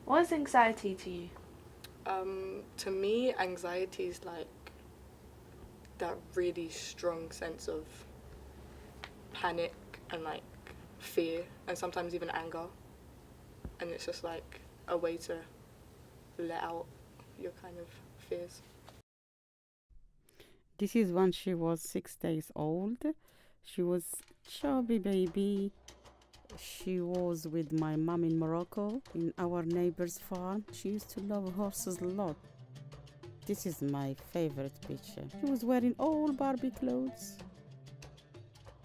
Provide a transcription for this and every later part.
What is anxiety to you? To me, anxiety is like that really strong sense of panic and like fear and sometimes even anger. And it's just like a way to let out your kind of fears. This is when she was 6 days old. She was chubby baby. She was with my mom in Morocco in our neighbor's farm. She used to love horses a lot. This is my favorite picture. She was wearing all Barbie clothes.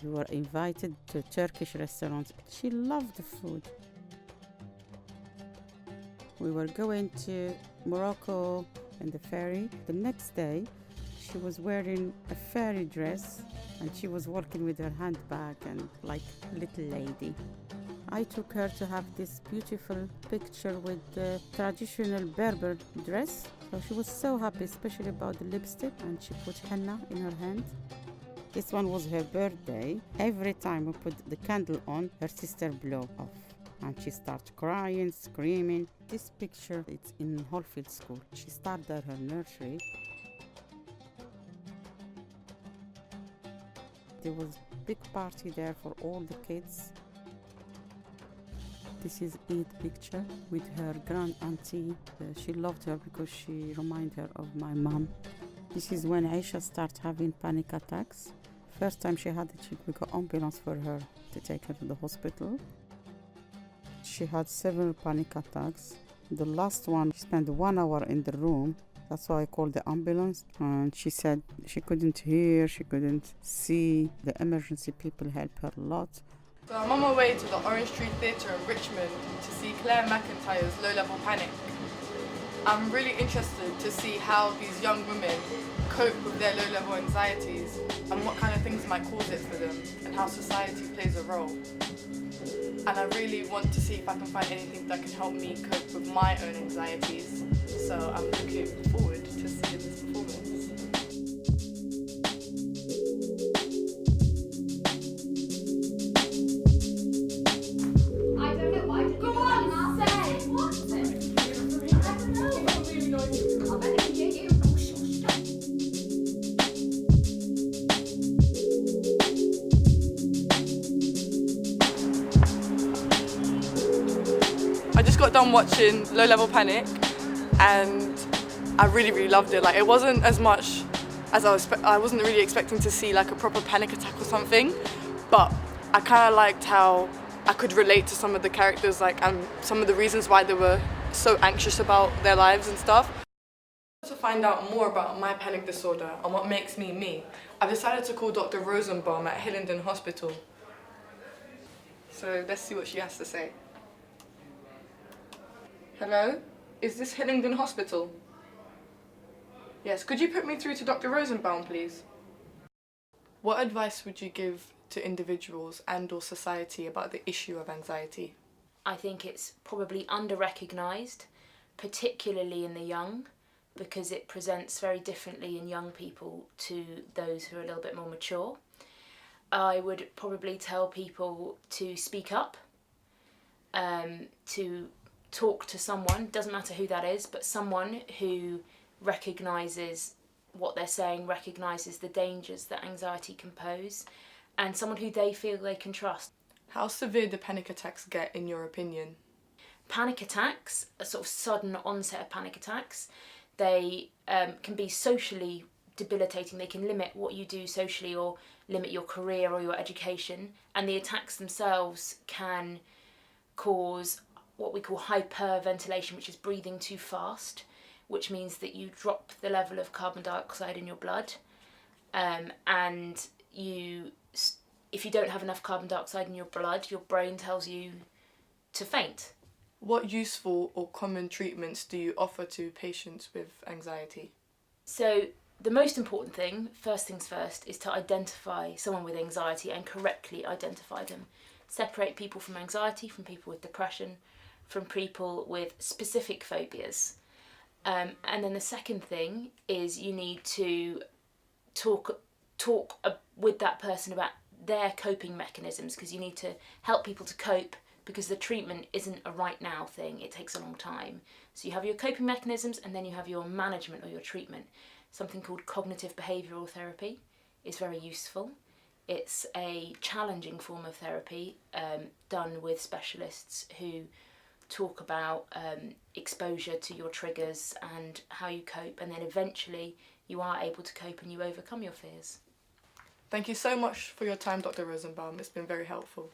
We were invited to Turkish restaurants. She loved the food. We were going to Morocco in the ferry. The next day, she was wearing a fairy dress and she was walking with her handbag and like a little lady. I took her to have this beautiful picture with the traditional Berber dress. So she was so happy, especially about the lipstick, and she put henna in her hand. This one was her birthday. Every time we put the candle on, her sister blew off. And she started crying, screaming. This picture, it's in Hallfield School. She started at her nursery. There was a big party there for all the kids. This is Eid picture with her grand auntie. She loved her because she reminded her of my mom. This is when Aisha started having panic attacks. First time she had it, we got ambulance for her to take her to the hospital. She had several panic attacks. The last one, she spent 1 hour in the room. That's why I called the ambulance. And she said she couldn't hear, she couldn't see. The emergency people helped her a lot. So I'm on my way to the Orange Tree Theatre in Richmond to see Claire McIntyre's Low Level Panic. I'm really interested to see how these young women cope with their low-level anxieties and what kind of things might cause it for them and how society plays a role. And I really want to see if I can find anything that can help me cope with my own anxieties. So I'm looking forward to seeing this performance. I don't know why did you say what? I don't know. I bet I can hear you. Oh, shush. I just got done watching Low Level Panic and I really loved it. Like it wasn't as much as I wasn't really expecting to see like a proper panic attack or something, but I kind of liked how I could relate to some of the characters, like and some of the reasons why they were so anxious about their lives and stuff. To find out more about my panic disorder and what makes me me, I've decided to call Dr. Rosenbaum at Hillingdon Hospital. So let's see what she has to say. Hello? Is this Hillingdon Hospital? Yes, could you put me through to Dr. Rosenbaum, please? What advice would you give to individuals and or society about the issue of anxiety? I think it's probably under-recognised, particularly in the young, because it presents very differently in young people to those who are a little bit more mature. I would probably tell people to speak up, to talk to someone, doesn't matter who that is, but someone who recognises what they're saying, recognises the dangers that anxiety can pose, and someone who they feel they can trust. How severe do panic attacks get, in your opinion? Panic attacks, a sort of sudden onset of panic attacks, they can be socially debilitating. They can limit what you do socially or limit your career or your education, and the attacks themselves can cause what we call hyperventilation, which is breathing too fast, which means that you drop the level of carbon dioxide in your blood, and if you don't have enough carbon dioxide in your blood, your brain tells you to faint. What useful or common treatments do you offer to patients with anxiety? So the most important thing, first things first, is to identify someone with anxiety and correctly identify them. Separate people from anxiety from people with depression, from people with specific phobias. And then the second thing is you need to talk with that person about their coping mechanisms, because you need to help people to cope because the treatment isn't a right now thing, it takes a long time. So you have your coping mechanisms and then you have your management or your treatment. Something called cognitive behavioural therapy is very useful. It's a challenging form of therapy done with specialists who talk about exposure to your triggers and how you cope, and then eventually you are able to cope and you overcome your fears. Thank you so much for your time, Dr. Rosenbaum. It's been very helpful.